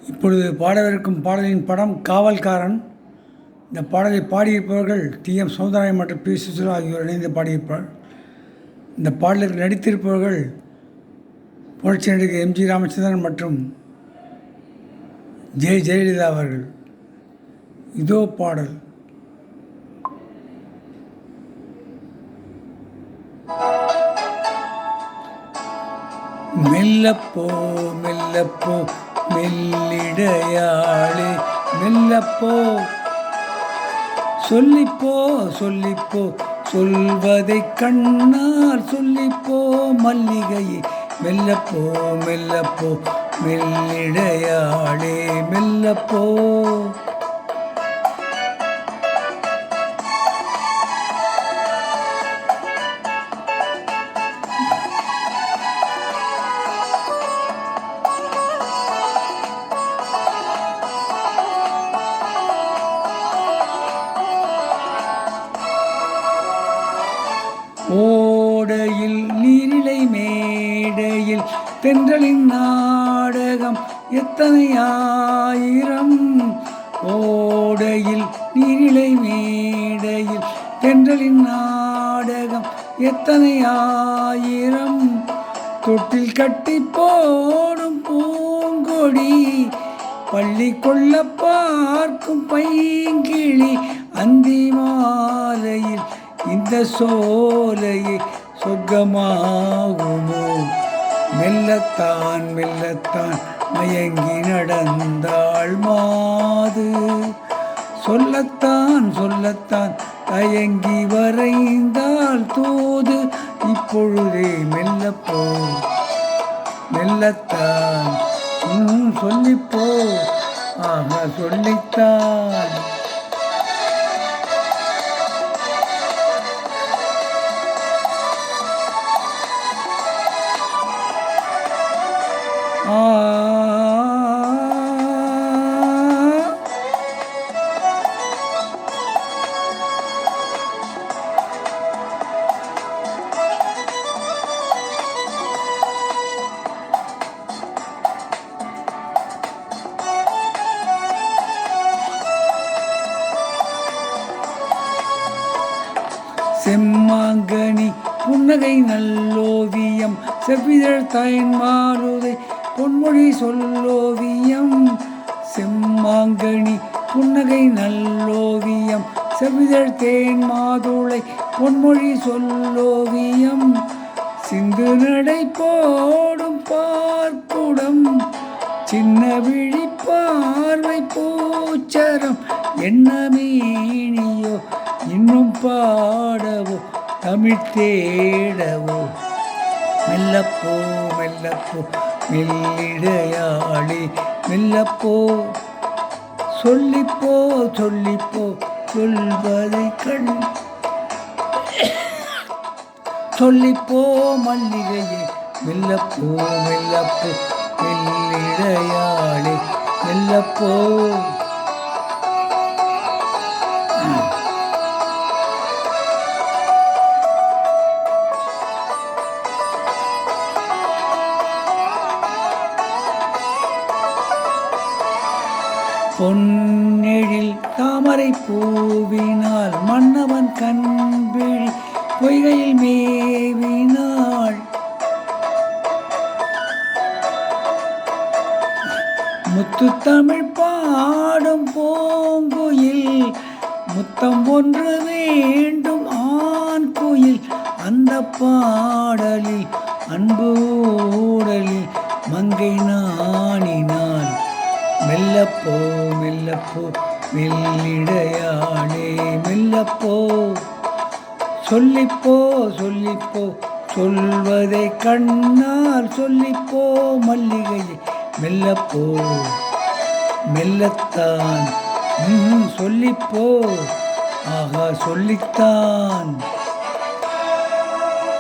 இப்பொழுது பாடவிருக்கும் பாடலின் படம் காவல்காரன். இந்த பாடலை பாடியிருப்பவர்கள் டி.எம். சௌந்தரராயன் மற்றும் பி. சுசிலா ஆகியோர் இணைந்து பாடியிருப்பார். இந்த பாடலுக்கு நடித்திருப்பவர்கள் புரட்சி நடிகர் எம்.ஜி. ராமச்சந்திரன் மற்றும் ஜெயலலிதா அவர்கள். இதோ பாடல். மெல்லப்போ மெல்லப்போ மெல்லிடையாளே மெல்லப்போ, சொல்லிப்போ சொல்லிப்போ சொல்வதை கண்ணால் சொல்லிப்போ மல்லிகையே, மெல்லப்போ மெல்லப்போ மெல்லிடையாளே மெல்லப்போ. ஓடையில் நீரிலை மேடையில் தென்றலின் நாடகம் எத்தனை ஆயிரம். ஓடையில் நீரிலை மேடையில் தென்றலின் நாடகம் எத்தனை ஆயிரம். தொட்டில் கட்டி போடும் பூங்கொடி, பள்ளி கொள்ள பார்க்கும் பைங்கிளி, அந்தி மாலையில் இந்த சோலையை சொர்க்கமாகுமோ. மெல்லத்தான் மெல்லத்தான் மயங்கி நடந்தாள் மாது, சொல்லத்தான் சொல்லத்தான் தயங்கி வரைந்தாள் தூது. இப்பொழுதே மெல்லப்போ மெல்லத்தான் சொல்லிப்போ, ஆக சொல்லித்தான். செம்மாங்கனி புன்னகை நல்லோவியம், செவ்விதழ் தாயின் மாறுதை பொன்மொழி சொல்லோவியம். செம்மாங்கனி புன்னகை நல்லோவியம், செவ்விதழ் தேன் மாதுளை பொன்மொழி சொல்லோவியம். சிந்து நடை போடும் பார்க்குடம், சின்ன விழி பார்வை பூச்சரம், என்ன மேனியோ இன்னும் பாடவோ தமிழ் தேடவோ. மெல்லப்போ மெல்லப்போ மெல்லிடையாளே மெல்லப்போ, சொல்லிப்போ சொல்லிப்போ சொல்வதை கண் சொல்லிப்போ மல்லிகையே, மெல்லப்போ மெல்லப்போ மெல்லிடையாளே மெல்லப்போ. பொன்னெழில் தாமரை பூவினால் மன்னவன் கண்விழி பொய்கையில் மேவினாள். முத்து தமிழ் பாடும் பூங்குயில், முத்தம் ஒன்று வேண்டும் ஆண் குயில். அந்த பாடலில் அன்பு ஊடலில் மங்கை நாணினாள். மெல்லப்போ மெல்லப்போ மெல்லிடையாளே மெல்லப்போ, சொல்லிப்போ சொல்லிப்போ சொல்வதை கண்ணால் சொல்லிப்போ மல்லிகையே, மெல்லப்போ மெல்லத்தான் சொல்லிப்போ, ஆகா சொல்லித்தான்.